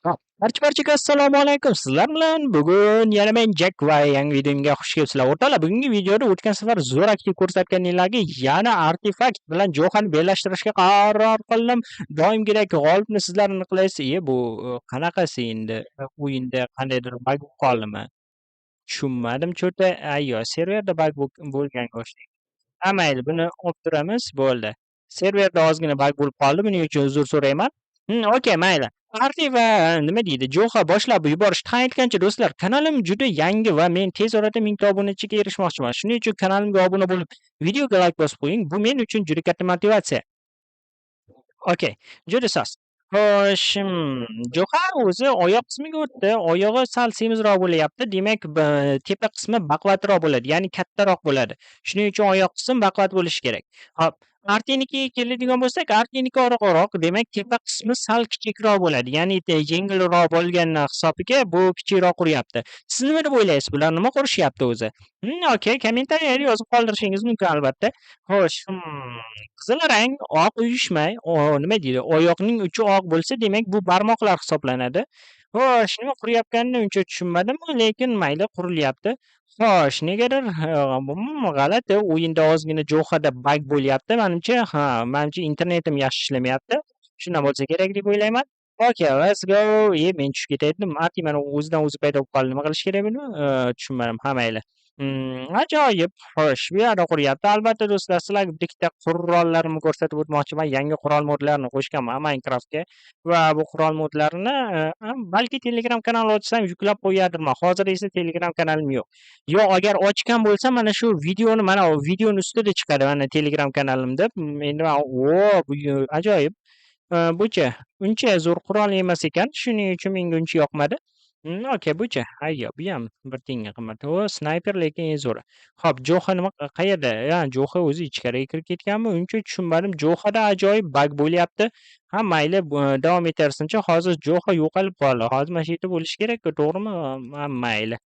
Hop, barchaga assalomu alaykum. Sizlar bilan bugun yana men Jack va yangi videomga xush kelibsizlar. O'rtoqlar, bugungi videoda o'tgan safar zo'r aktiv ko'rsatganinglarga yana artefakt bilan Johani bellashtirishga qaror qildim. Doimgidek g'olibni sizlar aniqlaysiz. Bu qanaqasi endi? O'yinda qandaydir bug bo'lib qoldimi? Tushunmadim cho'ta. Ayyo, serverda bug bo'lganga o'xshaydi. Ha, mayli, buni olib turamiz, bo'ldi. Serverda ozgina bug bo'lib qoldi. Buning uchun uzr so'rayman. Okay, mayli. Arti va nima deydi, Jo'xa boshlab yuborish tayin etgancha do'stlar, kanalim juda yangi va men tez orada 1000 ta obunachiga erishmoqchiman. Shuning uchun kanalimga obuna bo'lib, videoga like bosib qo'ying. Bu men uchun juda katta motivatsiya. Okay, juda soz. Xo'sh, Jo'xa o'zi oyoq qismiga o'tdi. Oyog'i sal semizroq bo'lyapti. Demak, tepa qismi baquvvatroq bo'ladi, ya'ni kattaroq bo'ladi. Shuning uchun oyoq qismi baquvvat bo'lishi kerak. Hop, Artinikiga keladigan bo'lsak, Artiniki oraqaroq, demak, tepa qismi sal kichikroq bo'ladi. Ya'ni yengilroq bo'lgani hisobiga bu kichikroq quryapti. Siz nima deb o'ylaysiz? Bular nima qurishyapti o'zi? Okay, kommentariyada yozib qoldirishingiz mumkin albatta. Xo'sh, qizil rang oq uyushmay, nima deydi, oyoqning uchi oq bo'lsa, demak bu barmoqlar hisoblanadi. Xo'sh, nima quryapganini uncha tushunmadim, lekin mayli, qurilyapti. Xo'sh, negadir g'alati, o'yinda ozgina Johada bug bo'lyapti. Menimcha internetim yaxshi ishlamayapti. Shundan bo'lsa kerak deb o'ylayman. Okay, let's go. Men tushib ketaydim. Marti mana o'zidan o'zi paydo bo'lib qoldi. Nima qilish kerak buni? Tushunmadim. Ha, mayli. Ajoyib. Xo'sh, bu yoqda quryapti. Albatta do'stlar, sizlarga bitta qurollarimni ko'rsatib o'tmoqchiman. Yangi qurol modlarini qo'shganman Minecraftga va bu qurol modlarini balki Telegram kanal ochsam yuklab qo'yardiman. Hozir esa Telegram kanalim yo'q. Agar ochgan bo'lsam mana shu videoni ustida chiqadi mana Telegram kanalimda. Endi bu ajoyib. Bucha uncha zo'r qurol emas ekan. Shuning uchun menga uncha yoqmadi. Okay, bucha. Ayyo, bu ham bir tiyinga qimmat. Snayper lekin eng zo'ri. Xo'p, Jo'xa nima qayerda? Jo'xa o'zi ichkariga kirib ketganmi? Uncha tushunmadim. Jo'xada ajoyib bug bo'lyapti. Ha, mayli, davom etaversinchi. Hozir Jo'xa yo'qolib qoldi. Hozir mana shu yerda bo'lishi kerak-ku, to'g'rimi? Ha, mayli.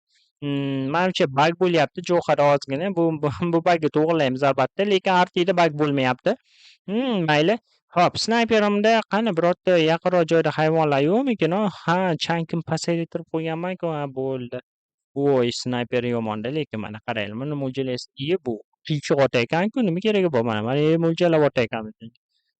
Menimcha bug bo'lyapti Jo'xada ozgina. Bu bugni to'g'rilaymiz albatta, lekin Artida bug bo'lmayapti. Mayli. Hop, snayperimda qani birorta yaqinroq joyda hayvonlar yo'qmikin? Ha, changim pasaytirib qo'yganman-ku, bo'ldi. Voy, snayper yomonda, lekin mana qaranglar, buni mo'ljallaysiz. Bu qiyshiq ota ekan-ku, nima keragi bor mana? Mana mo'ljallab ota ekanmiz.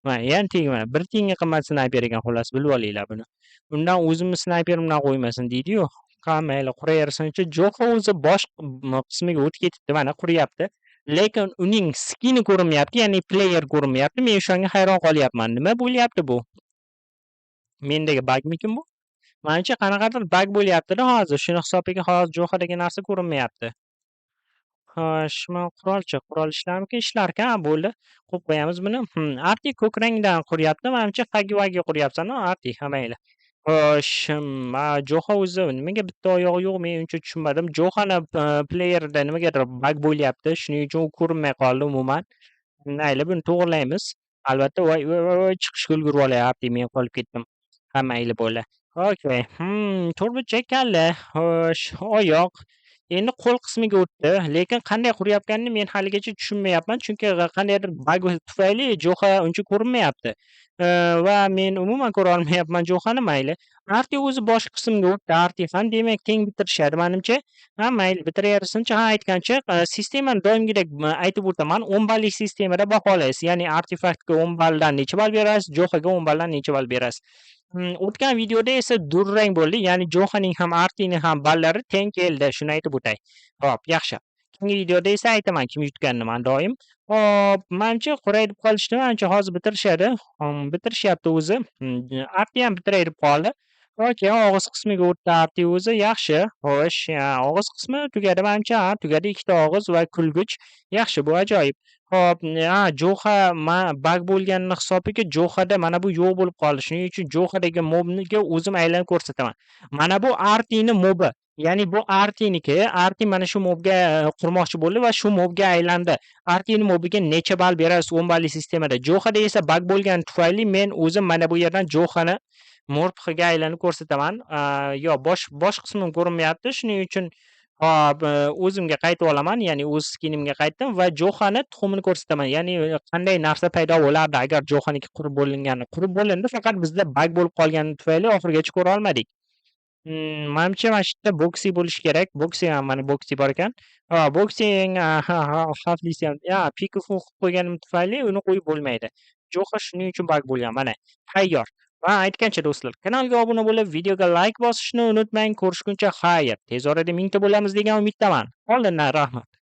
Mana yana tegmadi. Bir tiyinga qimmat snayper ekan, xullas bilib olinglar buni. Undan o'zimni snayperimdan qo'ymasin deydi-yu. Ha, mayli, quraversinchi. Jo'xa o'zi bosh qismiga o'tib ketibdi, mana quryapti. Lekin uning skini ko'rinmayapti, ya'ni player ko'rinmayapti. Men o'shanga hayron qolyapman. Nima bo'lyapti bu? Mendagi bugmikin bu? Menimcha qanaqadir bug bo'lyapti-da hozir. Shuni hisobiga hozir Jo'xadagi narsa ko'rinmayapti. Xo'sh, qurol ishlarmikan? Ishlarkan, bo'ldi. Qo'yib qo'yamiz buni. Arti ko'k rangdan quryapti. Menimcha Hagi-Vagi quryapsan-a, Arti? Ha, mayli. Xo'sh, Jo'xa o'zi nimaga bitta oyog'i yo'q, men uncha tushunmadim. Jo'xani playerida nimagadir bug bo'lyapti. Shuning uchun u ko'rinmay qoldi umuman. Mayli, buni to'g'rilaymiz. Albatta, voy, chiqishga ulgurib olyapti. Men qolib ketdim. Ha, mayli, bo'ldi. Okay. To'rtburchak kalla. Xo'sh, oyoq. Endi qo'l qismiga o'tdi, lekin qanday qurayotganini men haligacha tushunmayapman, chunki qandaydir bug tufayli Jo'xa uncha ko'rinmayapti. Va men umuman ko'ra olmayapman Jo'xani, mayli. Arti o'zi bosh qismga o'tdi, Arti ham demak teng bitirishadi menimcha. Ha, mayli, bitiraversinchi. Ha, aytgancha, sistemani doimgidek aytib o'taman, 10 ballik sistemada baholaysiz. Ya'ni artefaktga 10 balldan necha ball berasiz, Jo'xaga 10 balldan necha ball berasiz. O'tgan videoda esa durang bo'ldi, ya'ni Jo'xaning ham Artining ham ballari teng keldi, shuni aytib o'tay. Xo'p, yaxshi. Keyingi videoda esa aytaman kim yutganini men doim. Hop, menimcha qurayib qolishdi, menimcha hozir bitirishadi. Bitirishyapti o'zi. Arti ham bitiray deb qoldi. Okay, og'iz qismiga o'tdi Arti o'zi, yaxshi. Xo'sh, og'iz qismi tugadi menimcha, tugadi, ikkita og'iz va kulgich. Yaxshi, bu ajoyib. Hop, Jo'xa bug bo'lganini hisobiga Jo'xada mana bu yo'q bo'lib qoldi. Shuning uchun Jo'xadagi mobniga o'zim aylanib ko'rsataman. Mana bu Artini mobi. Ya'ni bu Artiniki. Arti mana shu mobga qurmoqchi bo'ldi va shu mobga aylandi. Artini mobiga necha ball berasiz 10 balli sistemada? Jo'xada esa bug bo'lgani tufayli men o'zim mana bu yerdan Jo'xani morpxiga aylanib ko'rsataman. Bosh qismim ko'rinmayapti. Shuning uchun Hop, o'zimga qaytib olaman, ya'ni o'z skinimga qaytdim va Johani tuxumini ko'rsataman. Ya'ni qanday narsa paydo bo'lardi agar Johaniki qurib bo'lindi, faqat bizda bag bo'lib qolgani tufayli oxirigacha ko'ra olmadik. Manimcha mana shu yerda boksi bo'lishi kerak. Boksi ham mana boksi bor ekan. Boksi eng xavflisi ham pikofon qilib qo'yganim tufayli uni qo'yib bo'lmaydi. Joha shuning uchun bag bo'lgan. Mana tayyor. Va aytgancha do'stlar, kanalga obuna bo'lib, videoga like bosishni unutmang. Ko'rishguncha xayr. Tez orada 1000 ta bo'lamiz degan umiddaman. Oldindan rahmat.